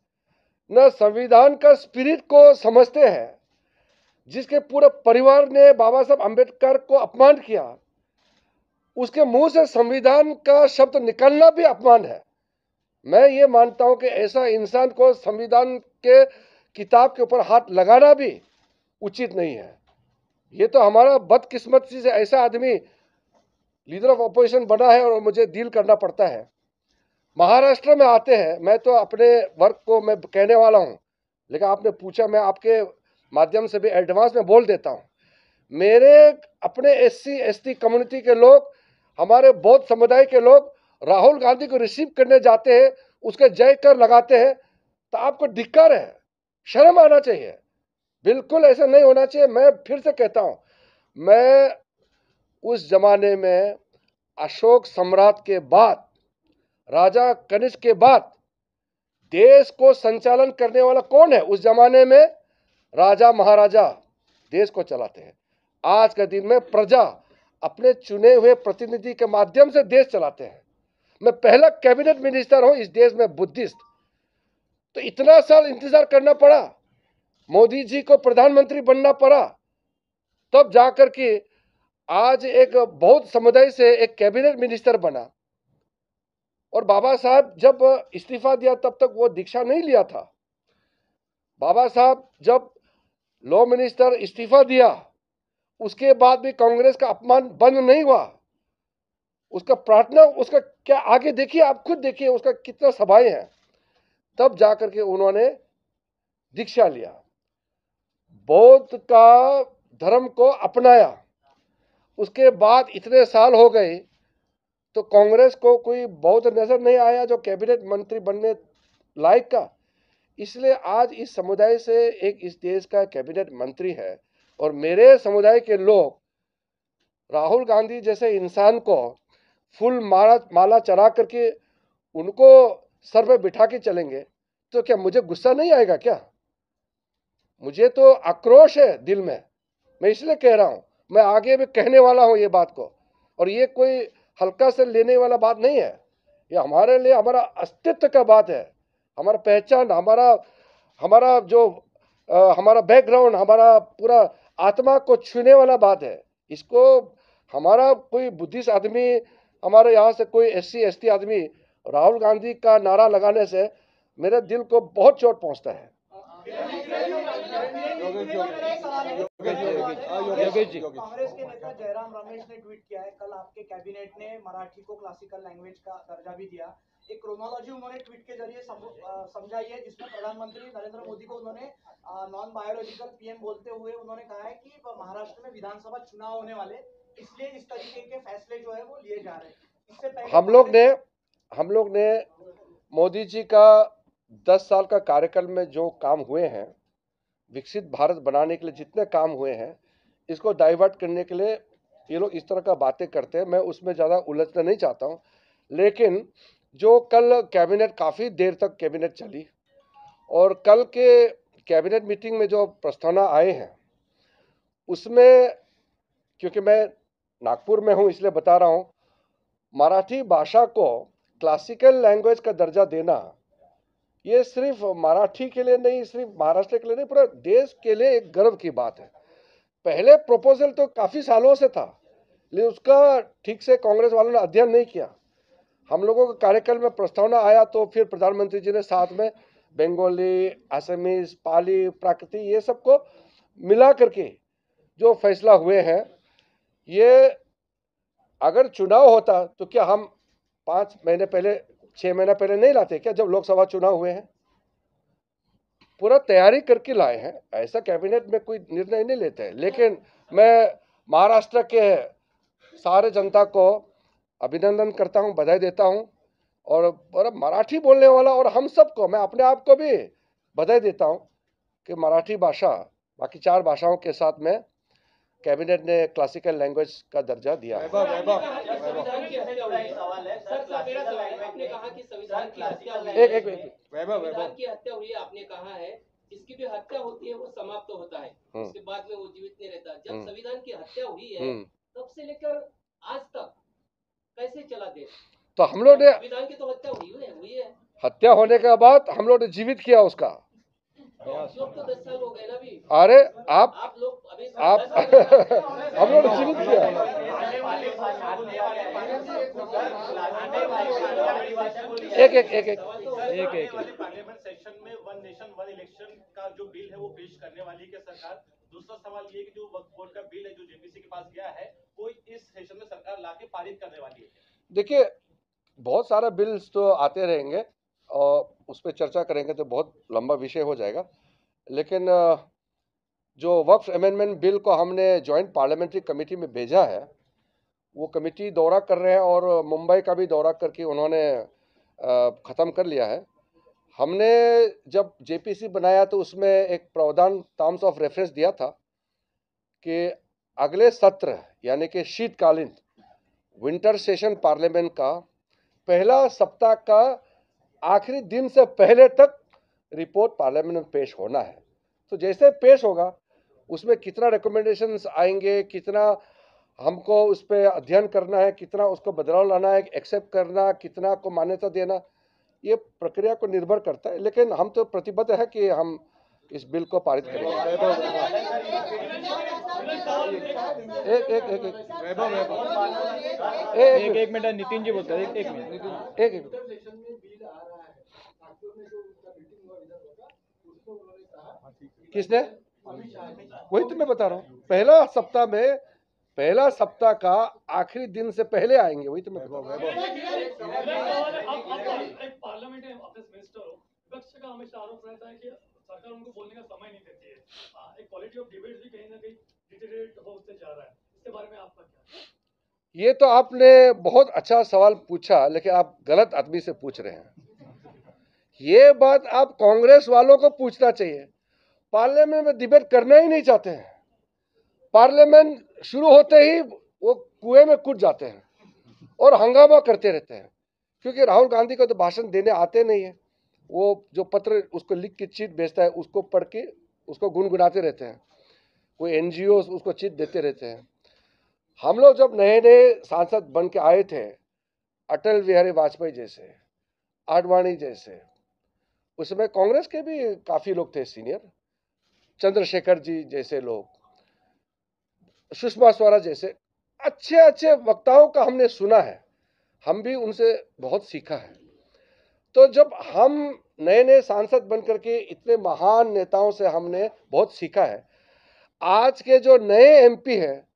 ना संविधान का स्पिरिट को समझते हैं, जिसके पूरे परिवार ने बाबा साहब अंबेडकर को अपमान किया, उसके मुंह से संविधान का शब्द निकलना भी अपमान है। मैं ये मानता हूं कि ऐसा इंसान को संविधान के किताब के ऊपर हाथ लगाना भी उचित नहीं है। ये तो हमारा बदकिस्मती से ऐसा आदमी लीडर ऑफ ऑपोजिशन बना है और मुझे डील करना पड़ता है। महाराष्ट्र में आते हैं, मैं तो अपने वर्क को मैं कहने वाला हूं, लेकिन आपने पूछा, मैं आपके माध्यम से भी एडवांस में बोल देता हूं। मेरे अपने SC ST कम्युनिटी के लोग, हमारे बौद्ध समुदाय के लोग राहुल गांधी को रिसीव करने जाते हैं, उसके जयकार लगाते हैं, तो आपको धिक्कार है, शर्म आना चाहिए। बिल्कुल ऐसा नहीं होना चाहिए। मैं फिर से कहता हूं, मैं उस जमाने में अशोक सम्राट के बाद, राजा कनिष्क के बाद देश को संचालन करने वाला कौन है? उस जमाने में राजा महाराजा देश को चलाते हैं। आज के दिन में प्रजा अपने चुने हुए प्रतिनिधि के माध्यम से देश चलाते हैं। मैं पहला कैबिनेट मिनिस्टर हूं इस देश में बुद्धिस्ट, तो इतना साल इंतजार करना पड़ा, मोदी जी को प्रधानमंत्री बनना पड़ा, तब जाकर के आज एक बौद्ध समुदाय से एक कैबिनेट मिनिस्टर बना। और बाबा साहब जब इस्तीफा दिया तब तक वो दीक्षा नहीं लिया था। बाबा साहब जब लॉ मिनिस्टर इस्तीफा दिया, उसके बाद भी कांग्रेस का अपमान बंद नहीं हुआ। उसका प्रार्थना, उसका क्या आगे देखिए, आप खुद देखिए उसका कितना सभाएं हैं। तब जाकर के उन्होंने दीक्षा लिया, बौद्ध का धर्म को अपनाया। उसके बाद इतने साल हो गए तो कांग्रेस को कोई बौद्ध नजर नहीं आया जो कैबिनेट मंत्री बनने लायक का। इसलिए आज इस समुदाय से एक इस देश का कैबिनेट मंत्री है, और मेरे समुदाय के लोग राहुल गांधी जैसे इंसान को फुल माला चढ़ा करके उनको सर पे बिठा के चलेंगे तो क्या मुझे गुस्सा नहीं आएगा? क्या मुझे तो आक्रोश है दिल में। मैं इसलिए कह रहा हूं, मैं आगे भी कहने वाला हूं ये बात को, और ये कोई हल्का से लेने वाला बात नहीं है। ये हमारे लिए हमारा अस्तित्व का बात है, हमारा पहचान, हमारा जो हमारा बैकग्राउंड, हमारा पूरा आत्मा को छूने वाला बात है। इसको हमारा कोई बुद्धिस्ट आदमी, हमारे यहाँ से कोई SC ST आदमी राहुल गांधी का नारा लगाने से मेरे दिल को बहुत चोट पहुंचता है। कांग्रेस के नेता जयराम रमेश ने ट्वीट किया है, कल आपके कैबिनेट ने मराठी को क्लासिकल लैंग्वेज का दर्जा भी दिया। एक क्रोनोलॉजी उन्होंने ट्वीट के जरिए समझाई है, जिसमें प्रधानमंत्री नरेंद्र मोदी को उन्होंने नॉन बायोलॉजिकल PM बोलते हुए उन्होंने कहा है कि महाराष्ट्र में विधानसभा चुनाव होने वाले, इसलिए इस तरीके के फैसले जो है वो लिए जा रहे हैं। इससे पहले हम लोग ने मोदी जी का 10 साल का कार्यकाल में जो काम हुए हैं, विकसित भारत बनाने के लिए जितने काम हुए हैं, इसको डाइवर्ट करने के लिए ये लोग इस तरह का बातें करते हैं। मैं उसमें ज़्यादा उलझना नहीं चाहता हूँ, लेकिन जो कल कैबिनेट, काफ़ी देर तक कैबिनेट चली, और कल के कैबिनेट मीटिंग में जो प्रस्तावना आए हैं उसमें, क्योंकि मैं नागपुर में हूँ इसलिए बता रहा हूँ, मराठी भाषा को क्लासिकल लैंग्वेज का दर्जा देना ये सिर्फ मराठी के लिए नहीं, सिर्फ महाराष्ट्र के लिए नहीं, पूरा देश के लिए एक गर्व की बात है। पहले प्रपोजल तो काफ़ी सालों से था, लेकिन उसका ठीक से कांग्रेस वालों ने अध्ययन नहीं किया। हम लोगों के कार्यकाल में प्रस्तावना आया तो फिर प्रधानमंत्री जी ने साथ में बंगाली, असमीज, पाली, प्राकृति, ये सबको मिला करके जो फैसला हुए हैं, ये अगर चुनाव होता तो क्या हम 5 महीने पहले, 6 महीना पहले नहीं लाते क्या? जब लोकसभा चुनाव हुए हैं पूरा तैयारी करके लाए हैं। ऐसा कैबिनेट में कोई निर्णय नहीं लेते हैं। लेकिन मैं महाराष्ट्र के सारे जनता को अभिनंदन करता हूं, बधाई देता हूं, और मराठी बोलने वाला और हम सबको, मैं अपने आप को भी बधाई देता हूं कि मराठी भाषा बाकी 4 भाषाओं के साथ में कैबिनेट ने क्लासिकल लैंग्वेज का दर्जा दिया है। संविधान की हत्या हुई है, आपने कहा है, जिसकी भी हत्या होती है वो समाप्त होता है, उसके बाद में वो जीवित नहीं रहता। जब संविधान की हत्या हुई है तब से लेकर आज तक कैसे चला देश? तो हम लोग ने, संविधान की तो हत्या हुई है। हत्या होने के बाद हम लोग ने जीवित किया उसका। लोग तो 10 साल हो गए ना अभी। अरे आप लोग अभी हम लोग ने जीवित किया। पार्लियामेंट सेशन में वन नेशन वन इलेक्शन का जो बिल है वो पेश करने वाली है सरकार। दूसरा सवाल ये कि जो वक्फ बोर्ड का बिल है जो जेपीसी के पास गया है वो इस सेशन में सरकार लाके पारित करने वाली है। देखिए, बहुत सारा बिल्स तो आते रहेंगे और उस पर चर्चा करेंगे तो बहुत लंबा विषय हो जाएगा, लेकिन जो वक्फ अमेंडमेंट बिल को हमने जॉइंट पार्लियामेंट्री कमेटी में भेजा है, वो कमेटी दौरा कर रहे हैं और मुंबई का भी दौरा करके उन्होंने ख़त्म कर लिया है। हमने जब जेपीसी बनाया तो उसमें एक प्रावधान टर्म्स ऑफ रेफरेंस दिया था कि अगले सत्र यानी कि शीतकालीन विंटर सेशन पार्लियामेंट का पहला सप्ताह का आखिरी दिन से पहले तक रिपोर्ट पार्लियामेंट में पेश होना है। तो जैसे पेश होगा उसमें कितना रिकमेंडेशंस आएंगे, कितना हमको उस पर अध्ययन करना है, कितना उसको बदलाव लाना है, एक्सेप्ट करना, कितना को मान्यता देना, ये प्रक्रिया को निर्भर करता है। लेकिन हम तो प्रतिबद्ध है कि हम इस बिल को पारित करेंगे। एक मिनट नितिन जी बोलते हैं। एक मिनट। किसने? वही तो मैं बता रहा हूँ, पहला सप्ताह का आखिरी दिन से पहले आएंगे। वही तो मैं बता रहा हूँ। पार्लियामेंट में ऑफिस मिनिस्टर हो, विपक्ष का हमेशा आरोप रहता है कि सरकार उनको बोलने का समय नहीं देती है। एक क्वालिटी ऑफ डिबेट भी कहीं ना कहीं डिटेरियोरेट होते जा रहा है, इसके बारे में आपका क्या? ये तो आपने बहुत अच्छा सवाल पूछा, लेकिन आप गलत आदमी से पूछ रहे हैं। ये बात आप कांग्रेस वालों को पूछना चाहिए। पार्लियामेंट में डिबेट करना ही नहीं चाहते हैं। पार्लियामेंट शुरू होते ही वो कुएं में कूद जाते हैं और हंगामा करते रहते हैं, क्योंकि राहुल गांधी को तो भाषण देने आते नहीं है। वो जो पत्र उसको लिख के चीट भेजता है उसको पढ़ के उसको गुनगुनाते रहते हैं। कोई एनजीओ उसको चीट देते रहते हैं। हम लोग जब नए नए सांसद बन के आए थे, अटल बिहारी वाजपेयी जैसे, आडवाणी जैसे, उसमें कांग्रेस के भी काफी लोग थे सीनियर, चंद्रशेखर जी जैसे लोग, सुषमा स्वराज जैसे अच्छे अच्छे वक्ताओं का हमने सुना है। हम भी उनसे बहुत सीखा है। तो जब हम नए नए सांसद बनकर के इतने महान नेताओं से हमने बहुत सीखा है, आज के जो नए एमपी हैं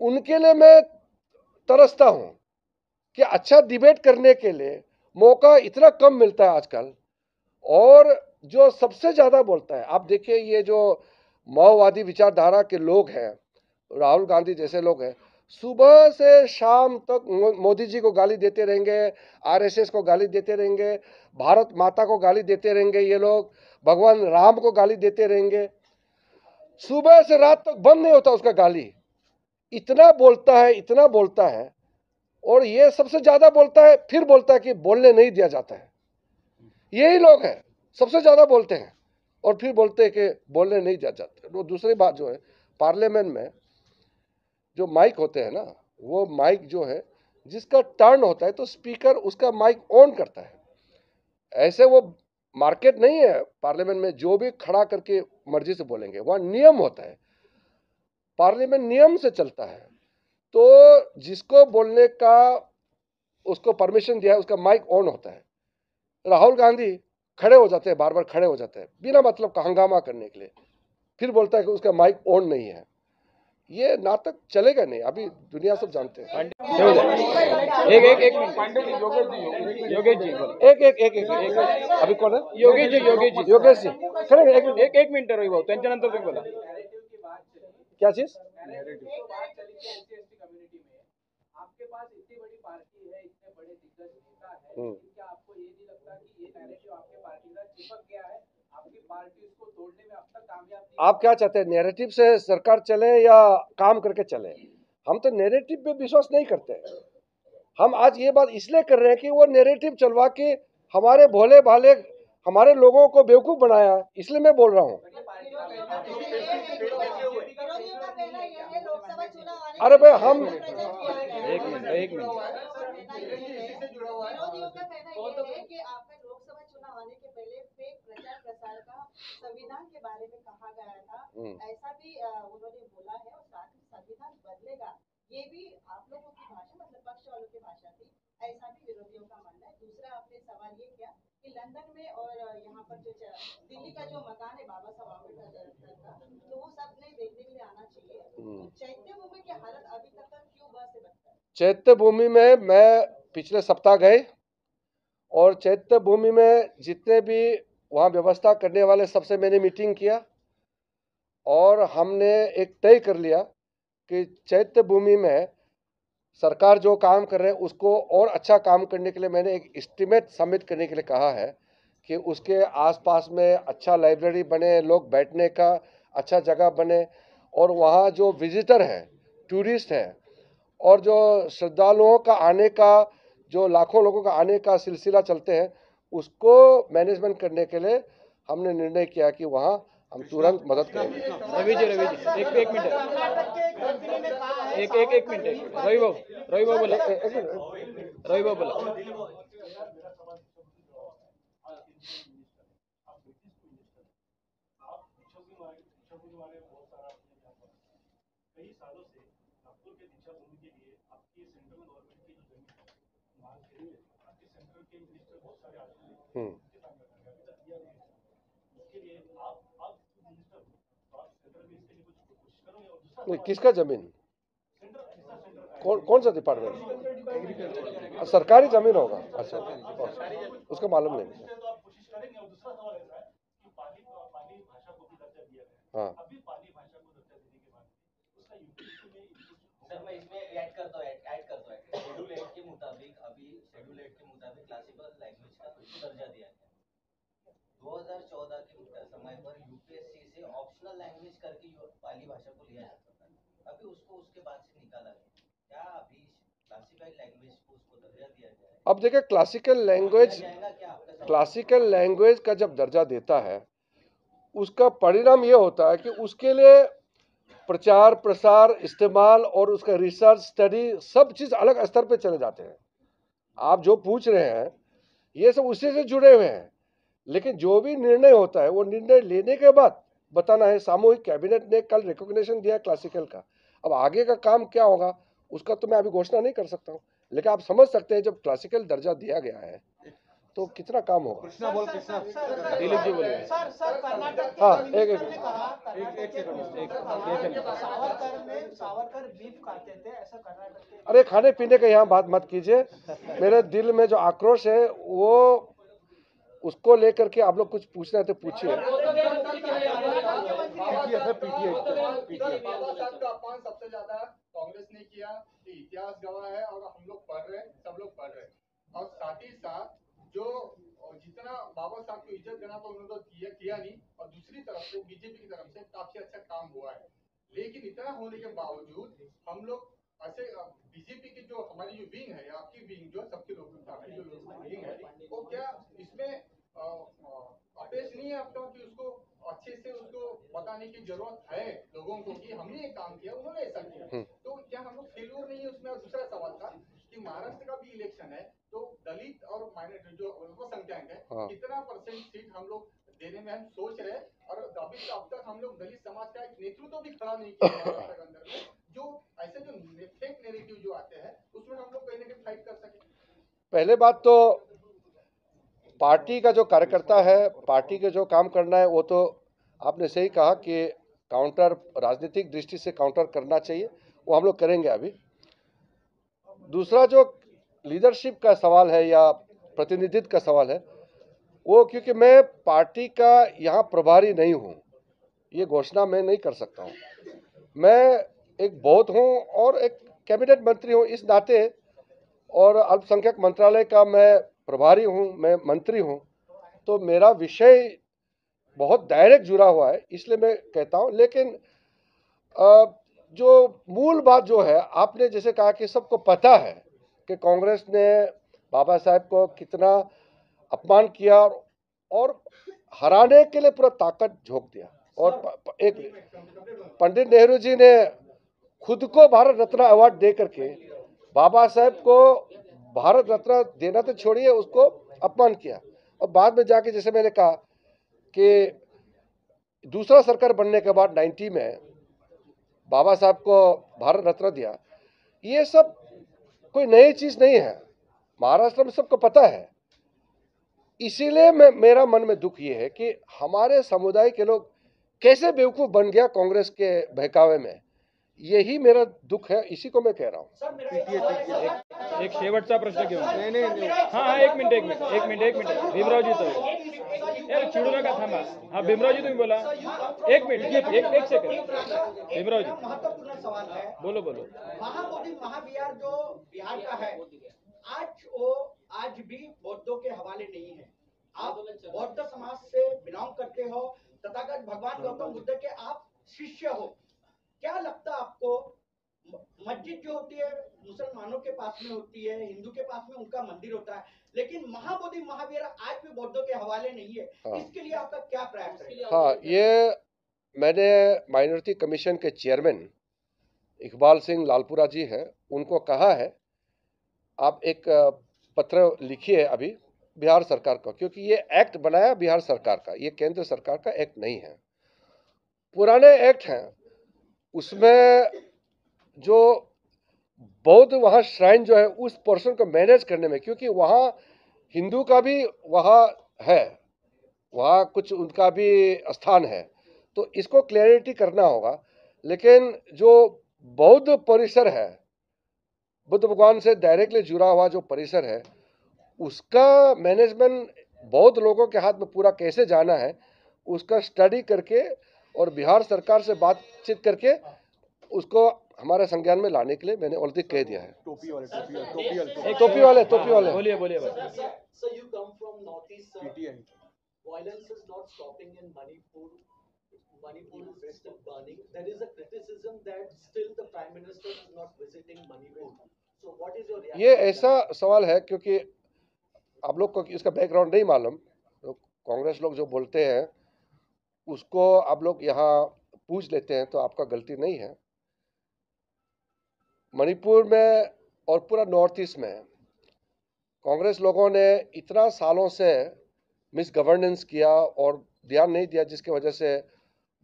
उनके लिए मैं तरसता हूं कि अच्छा डिबेट करने के लिए मौका इतना कम मिलता है आजकल। और जो सबसे ज्यादा बोलता है, आप देखिए ये जो माओवादी विचारधारा के लोग हैं, राहुल गांधी जैसे लोग हैं, सुबह से शाम तक मोदी जी को गाली देते रहेंगे, आरएसएस को गाली देते रहेंगे, भारत माता को गाली देते रहेंगे, ये लोग भगवान राम को गाली देते रहेंगे। सुबह से रात तक बंद नहीं होता उसका गाली। इतना बोलता है और ये सबसे ज्यादा बोलता है, फिर बोलता है कि बोलने नहीं दिया जाता है। यही लोग हैं, सबसे ज्यादा बोलते हैं और फिर बोलते हैं कि बोलने नहीं दिया जाता। वो दूसरी बात जो है, पार्लियामेंट में जो माइक होते हैं ना, वो माइक जो है जिसका टर्न होता है तो स्पीकर उसका माइक ऑन करता है। ऐसे वो मार्केट नहीं है पार्लियामेंट में जो भी खड़ा करके मर्जी से बोलेंगे। वहां नियम होता है, पार्लियामेंट नियम से चलता है। तो जिसको बोलने का उसको परमिशन दिया है उसका माइक ऑन होता है। राहुल गांधी खड़े हो जाते हैं, बार बार खड़े हो जाते हैं बिना मतलब का हंगामा करने के लिए, फिर बोलता है कि उसका माइक ऑन नहीं है। ये नाटक चलेगा नहीं, अभी दुनिया सब जानते हैं। एक अभी कौन है? योगेश जी एक मिनिट रही भाऊ, त्यांच्यानंतर तुम्ही बोला। क्या चीज? आपके पास इतनी बड़ी पार्टी है, इतने बड़े दिग्गज नेता है, क्या आपको ये नहीं लगता कि ये नैरेटिव आपके पार्टी का चिपक गया है? आपकी पार्टी उसको तोड़ने में अब तक कामयाब नहीं। आप क्या चाहते हैं, नैरेटिव से सरकार चले या काम करके चले? हम तो नैरेटिव पे विश्वास नहीं करते। हम आज ये बात इसलिए कर रहे हैं कि वो नैरेटिव चलवा के हमारे भोले भाले हमारे लोगों को बेवकूफ बनाया, इसलिए मैं बोल रहा हूँ। अरे भाई हम एक मिनट विरोधियों का कहना ये है कि आपका लोकसभा चुनाव आने के पहले फेक प्रचार प्रसार का संविधान के बारे में कहा गया था, ऐसा भी उन्होंने बोला है और साथ ही संविधान बदलेगा, ये भी आप लोगों की भाषा मतलब पक्ष वालों की भाषा थी। ऐसा भी विरोधियों का मानना है। दूसरा आपने सवाल ये किया कि लंदन में और यहाँ पर जो दिल्ली का जो मकान है बाबा साहब अम्बेडकर का, तो वो सब नहीं देखने के लिए आना चाहिए। तो चैत्य भूमि की हालत अभी तक क्यों बस से बदतर है? चैत्य भूमि में मैं पिछले सप्ताह गए और चैत्य भूमि में जितने भी वहाँ व्यवस्था करने वाले सबसे मैंने मीटिंग किया और हमने एक तय कर लिया कि चैत्य भूमि में सरकार जो काम कर रहे हैं उसको और अच्छा काम करने के लिए मैंने एक एस्टीमेट सबमिट करने के लिए कहा है कि उसके आसपास में अच्छा लाइब्रेरी बने, लोग बैठने का अच्छा जगह बने और वहाँ जो विजिटर हैं, टूरिस्ट हैं और जो श्रद्धालुओं का आने का, जो लाखों लोगों का आने का सिलसिला चलते हैं, उसको मैनेजमेंट करने के लिए हमने निर्णय किया कि वहाँ हम तुरंत मदद करेंगे। रवि जी एक मिनट एक मिनट रवि बाबू बोला रवि बाबू बोला। कई सालों से नागपुर के दीक्षा भूमि के लिए आपकी सेंट्रल गवर्नमेंट की जो जमीन मांग करी है, आपके सेंट्रल के मिनिस्टर बहुत सारे आते हैं, उसके लिए आप मिनिस्टर तो आप सेंट्रल में इसके लिए कुछ कोशिश करोगे? और दूसरा किसका जमीन, कौन सा डिपार्टमेंट? सरकारी जमीन होगा। अच्छा, उसका मालूम नहीं। तो आप कोशिश करेंगे? और दूसरा सवाल ऐसा है कि पाली भाषा को भी दर्जा दिया गया, हाँ, अभी पाली भाषा को दर्जा देने के बाद उसका यूपीएससी में सर मैं इसमें ऐड करता हूँ शेड्यूल 8 के मुताबिक अभी शेड्यूल 8 के मुताबिक क्लासिकल लैंग्वेज का दर्जा दिया गया। 2014 के समय पर यूपीएससी से ऑप्शनल लैंग्वेज करके पाली भाषा को लिया जाता था, अभी उसको उसके बाद से निकाला गया। क्या अभी क्लासिकल लैंग्वेज को उसको दर्जा दिया जाए? अब देखिए, क्लासिकल लैंग्वेज का जब दर्जा देता है उसका परिणाम ये होता है कि उसके लिए प्रचार प्रसार इस्तेमाल और उसका रिसर्च स्टडी सब चीज अलग स्तर पे चले जाते हैं। आप जो पूछ रहे हैं ये सब उसी से जुड़े हुए हैं, लेकिन जो भी निर्णय होता है वो निर्णय लेने के बाद बताना है। सामूहिक कैबिनेट ने कल रिकॉग्निशन दिया क्लासिकल का, अब आगे का काम क्या होगा उसका तो मैं अभी घोषणा नहीं कर सकता हूँ, लेकिन आप समझ सकते हैं जब क्लासिकल दर्जा दिया गया है तो कितना काम होगा। कृष्णा दिलीप जी बोले। सर कर्नाटक हाँ, सावरकर बीफ खाते थे, ऐसा कर्नाटक के। अरे खाने पीने का यहाँ बात मत कीजिए, मेरे दिल में जो आक्रोश है वो उसको लेकर के आप लोग कुछ पूछ रहे थे, पूछिए। बाबा साहब का अपमान सबसे ज्यादा कांग्रेस ने किया, इतिहास गवाह है और हम लोग पढ़ रहे हैं, सब लोग पढ़ रहे हैं। और साथ ही साथ जो जितना बाबा साहब को इज्जत देना तो उन्होंने तो किया नहीं, और दूसरी तरफ से बीजेपी की तरफ से काफी अच्छा काम हुआ है। लेकिन इतना होने के बावजूद हम लोग ऐसे बीजेपी की जो हमारी जो विंग है, आपकी विंग जो सबके लोग आपकी जो विंग है, वो क्या इसमें अपेश नहीं है आपका कि उसको अच्छे से उसको बताने की जरूरत है लोगों को कि हमने ये काम किया, उन्होंने ऐसा किया, तो क्या हम लोग फेल्योर नहीं है उसमें? दूसरा सवाल था कि महाराष्ट्र का भी इलेक्शन है तो दलित और माइनॉरिटी जो अल्पसंख्यक है, कितना परसेंट सीट हम लोग देने में हम सोच रहे हैं, और अभी अब तक हम लोग दलित समाज का एक नेतृत्व भी खड़ा नहीं किया महाराष्ट्र के अंदर में, जो ऐसे जो फेक नैरेटिव जो आते हैं उसमें हम लोग कहीं ना कहीं फाइट कर सके। पहले बात तो पार्टी का जो कार्यकर्ता है, पार्टी के जो काम करना है वो तो आपने सही कहा कि काउंटर, राजनीतिक दृष्टि से काउंटर करना चाहिए, वो हम लोग करेंगे अभी। दूसरा जो लीडरशिप का सवाल है या प्रतिनिधित्व का सवाल है, वो क्योंकि मैं पार्टी का यहाँ प्रभारी नहीं हूँ, ये घोषणा मैं नहीं कर सकता हूँ। मैं एक बौद्ध हूँ और एक कैबिनेट मंत्री हूँ इस नाते, और अल्पसंख्यक मंत्रालय का मैं प्रभारी हूँ, मैं मंत्री हूँ, तो मेरा विषय बहुत डायरेक्ट जुड़ा हुआ है, इसलिए मैं कहता हूँ। लेकिन जो मूल बात जो है, आपने जैसे कहा कि सबको पता है कि कांग्रेस ने बाबा साहब को कितना अपमान किया और हराने के लिए पूरा ताकत झोंक दिया, और एक पंडित नेहरू जी ने खुद को भारत रत्न अवार्ड दे करके बाबा साहब को भारत रत्न देना तो छोड़िए, उसको अपमान किया। और बाद में जाके जैसे मैंने कहा कि दूसरा सरकार बनने के बाद 90 में बाबा साहब को भारत रत्न दिया, ये सब कोई नई चीज नहीं है। महाराष्ट्र में सबको पता है। इसीलिए मेरा मन में दुख ये है कि हमारे समुदाय के लोग कैसे बेवकूफ बन गया कांग्रेस के बहकावे में, यही मेरा दुख है, इसी को मैं कह रहा हूँ। एक शेवटचा प्रश्न घेऊन हाँ एक मिनिट भीमरावजी तो यार चिडू नका, थांबा। हाँ भीमरावजी तुम्ही बोला, एक मिनिट एक सेकंड भीमरावजी महत्वपूर्ण सवाल है, बोलो। महाबोधि महाविहार जो बिहार का है, आज भी बौद्धों के हवाले नहीं है। आप बौद्ध समाज से बिलोंग करते हो, तथागत भगवान गौतम बुद्ध के आप शिष्य हो। क्या लगता है आपको, मस्जिद जो होती है मुसलमानों के पास में होती है, हिंदू के पास में उनका मंदिर होता है, लेकिन महाबोधि महावीर आज भी बौद्धों के हवाले नहीं है। हाँ। इसके लिए आपका क्या प्रयास है? हाँ, ये मैंने माइनॉरिटी कमीशन के चेयरमैन इकबाल सिंह लालपुरा जी हैं, उनको कहा है आप एक पत्र लिखिए अभी बिहार सरकार को, क्योंकि ये एक्ट बनाया बिहार सरकार का, ये केंद्र सरकार का एक्ट नहीं है। पुराने एक्ट हैं, उसमें जो बौद्ध वहाँ श्राइन जो है उस पोर्शन को मैनेज करने में, क्योंकि वहाँ हिंदू का भी वहाँ है, वहाँ कुछ उनका भी स्थान है, तो इसको क्लैरिटी करना होगा। लेकिन जो बौद्ध परिसर है, बुद्ध भगवान से डायरेक्टली जुड़ा हुआ जो परिसर है, उसका मैनेजमेंट बौद्ध लोगों के हाथ में पूरा कैसे जाना है, उसका स्टडी करके और बिहार सरकार से बातचीत करके उसको हमारे संज्ञान में लाने के लिए मैंने ऑलरेडी कह दिया है। टोपी वाले बोलिए Sir, you come from northeast, sir. Violence is not stopping in Manipur. Manipur is still burning. There is a criticism that still the Prime Minister is not visiting Manipur. So what is your reaction? ये ऐसा सवाल है क्योंकि आप लोग को इसका background नहीं मालूम, तो कांग्रेस लोग जो बोलते हैं उसको आप लोग यहाँ पूछ लेते हैं, तो आपका गलती नहीं है। मणिपुर में और पूरा नॉर्थ ईस्ट में कांग्रेस लोगों ने इतना सालों से मिस गवर्नेंस किया और ध्यान नहीं दिया, जिसकी वजह से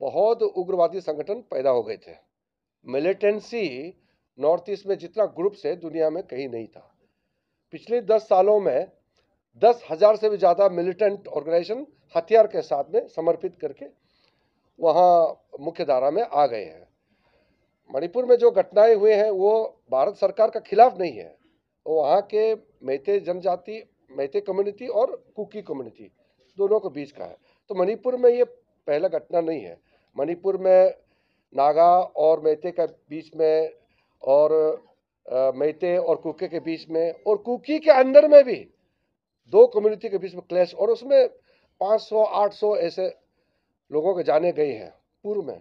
बहुत उग्रवादी संगठन पैदा हो गए थे। मिलिटेंसी नॉर्थ ईस्ट में जितना ग्रुप से दुनिया में कहीं नहीं था। पिछले 10 सालों में 10,000 से भी ज़्यादा मिलिटेंट ऑर्गेनाइजेशन हथियार के साथ में समर्पित करके वहाँ मुख्य धारा में आ गए हैं। मणिपुर में जो घटनाएं हुए हैं वो भारत सरकार का खिलाफ नहीं है, वो वहाँ के मैते जनजाति, मैते कम्युनिटी और कुकी कम्युनिटी दोनों के बीच का है। तो मणिपुर में ये पहला घटना नहीं है। मणिपुर में नागा और मैते के बीच में और मैते और कुकी के बीच में और कुकी के अंदर में भी 2 कम्युनिटी के बीच में क्लैश, और उसमें 500-800 ऐसे लोगों के जाने गए हैं पूर्व में।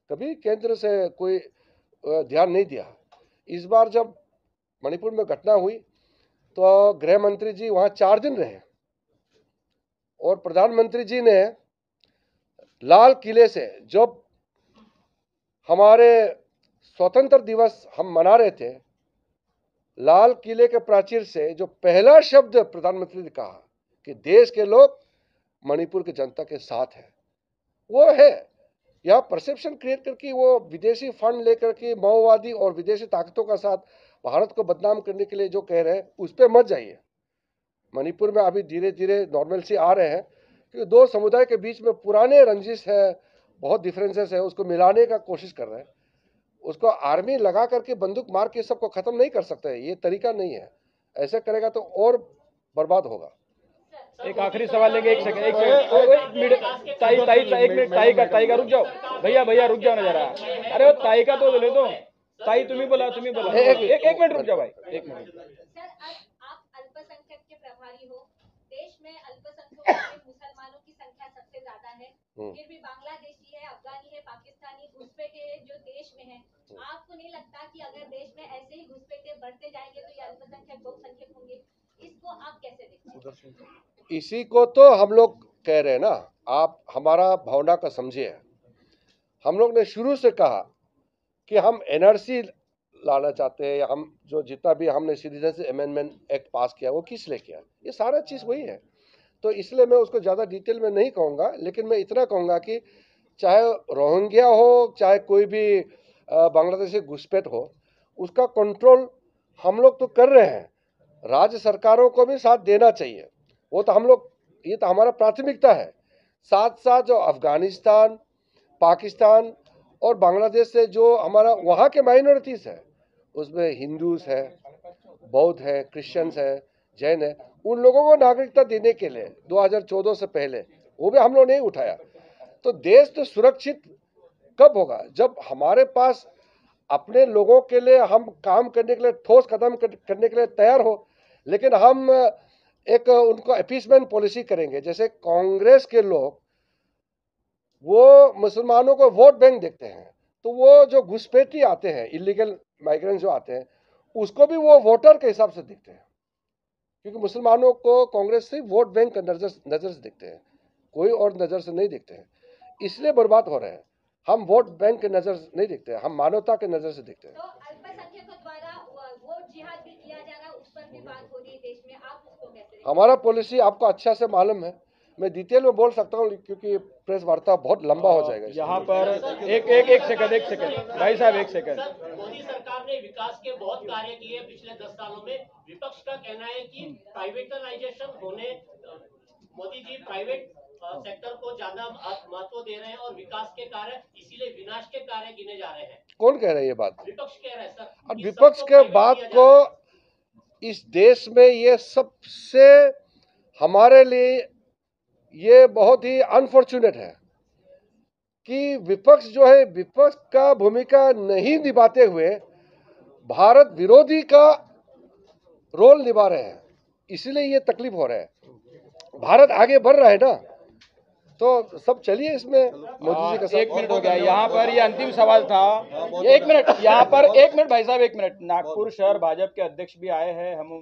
कभी केंद्र से कोई ध्यान नहीं दिया। इस बार जब मणिपुर में घटना हुई तो गृह मंत्री जी वहाँ 4 दिन रहे और प्रधानमंत्री जी ने लाल किले से, जब हमारे स्वतंत्र दिवस हम मना रहे थे, लाल किले के प्राचीर से जो पहला शब्द प्रधानमंत्री ने कहा कि देश के लोग मणिपुर की जनता के साथ हैं, वो है यहाँ परसेप्शन क्रिएट करके वो विदेशी फंड लेकर के माओवादी और विदेशी ताकतों का साथ भारत को बदनाम करने के लिए जो कह रहे हैं उस पर मत जाइए। मणिपुर में अभी धीरे धीरे नॉर्मलसी आ रहे हैं, क्योंकि 2 समुदाय के बीच में पुराने रंजिश है, बहुत डिफरेंसेस है, उसको मिलाने का कोशिश कर रहे हैं। उसको आर्मी लगा करके बंदूक मार के सबको खत्म नहीं कर सकते, ये तरीका नहीं है। ऐसे करेगा तो और बर्बाद होगा। एक आखिरी सवाल लेंगे, एक सेकंड ताई का रुक जाओ भैया रुक जाओ ना जरा। अरे वो ताई का तो ले दो, ताई तुम्ही बोला एक मिनट रुक जाओ भाई, 1 मिनट। सर, आप अल्पसंख्यक के प्रभारी हो, देश में अल्पसंख्यकों में मुसलमानों की संख्या सबसे ज्यादा है, फिर भी बांग्लादेशी है, अफगानी है, पाकिस्तानी घुसपैठे जो देश में है, आपको नहीं लगता कि अगर देश में ऐसे ही घुसपैठे बढ़ते जाएंगे तो ये अल्पसंख्यक बहुसंख्यक होंगे? इसको आप कैसे देखते हैं? इसी को तो हम लोग कह रहे हैं ना, आप हमारा भावना का समझिए। हम लोग ने शुरू से कहा कि हम एनआरसी लाना चाहते हैं, या हम जो जितना भी हमने सिटीजनशिप अमेंडमेंट एक्ट पास किया वो किस लिए किया, ये सारा चीज़ वही है। तो इसलिए मैं उसको ज़्यादा डिटेल में नहीं कहूँगा, लेकिन मैं इतना कहूँगा कि चाहे रोहिंग्या हो, चाहे कोई भी बांग्लादेशी घुसपैठ हो, उसका कंट्रोल हम लोग तो कर रहे हैं, राज्य सरकारों को भी साथ देना चाहिए। वो तो हम लोग, ये तो हमारा प्राथमिकता है। साथ साथ जो अफगानिस्तान, पाकिस्तान और बांग्लादेश से जो हमारा वहाँ के माइनॉरिटीज़ है, उसमें हिंदूज है, बौद्ध है, क्रिश्चियंस है, जैन है, उन लोगों को नागरिकता देने के लिए 2014 से पहले वो भी हम लोग नहीं उठाया। तो देश तो सुरक्षित कब होगा? जब हमारे पास अपने लोगों के लिए हम काम करने के लिए, ठोस कदम करने के लिए तैयार हो, लेकिन हम एक उनको अपीसमेंट पॉलिसी करेंगे। जैसे कांग्रेस के लोग वो मुसलमानों को वोट बैंक देखते हैं, तो वो जो घुसपैठी आते हैं, इलीगल माइग्रेंट जो आते हैं, उसको भी वो वोटर के हिसाब से देखते हैं, क्योंकि मुसलमानों को कांग्रेस से वोट बैंक का नजर से देखते हैं, कोई और नजर से नहीं देखते हैं, इसलिए बर्बाद हो रहे हैं। हम वोट बैंक के नजर से नहीं देखते हैं, हम मानवता के नजर से देखते हैं। तो अल्पसंख्यकों द्वारा वोट जिहाद भी किया जा रहा है, उस पर भी बात हो रही है देश में, आप उसको कैसे? हमारा पॉलिसी आपको अच्छा से मालूम है, मैं डिटेल में बोल सकता हूँ क्योंकि प्रेस वार्ता बहुत लंबा हो जाएगा। यहाँ पर एक सेकंड भाई साहब, एक सेकंड। मोदी सरकार ने विकास के बहुत कार्य किए पिछले 10 सालों में। विपक्ष का कहना है कि प्राइवेटाइजेशन होने, मोदी जी प्राइवेट सेक्टर को ज्यादा महत्व दे रहे हैं और विकास के कार्य इसीलिए विनाश के कार्य गिने जा रहे हैं। कौन कह रहे हैं ये बात? विपक्ष कह रहे हैं सर। और विपक्ष के बात को इस देश में ये सबसे हमारे लिए ये बहुत ही अनफॉर्चुनेट है कि विपक्ष जो है, विपक्ष का भूमिका नहीं निभाते हुए भारत विरोधी का रोल निभा रहे हैं, इसलिए ये तकलीफ हो रहा है। भारत आगे बढ़ रहा है ना, तो सब चलिए इसमें मोदी जी का साथ। 1 मिनट हो गया, यहाँ पर ये अंतिम सवाल था। 1 मिनट, यहाँ पर 1 मिनट भाई साहब, 1 मिनट। नागपुर शहर भाजपा के अध्यक्ष भी आए हैं, हम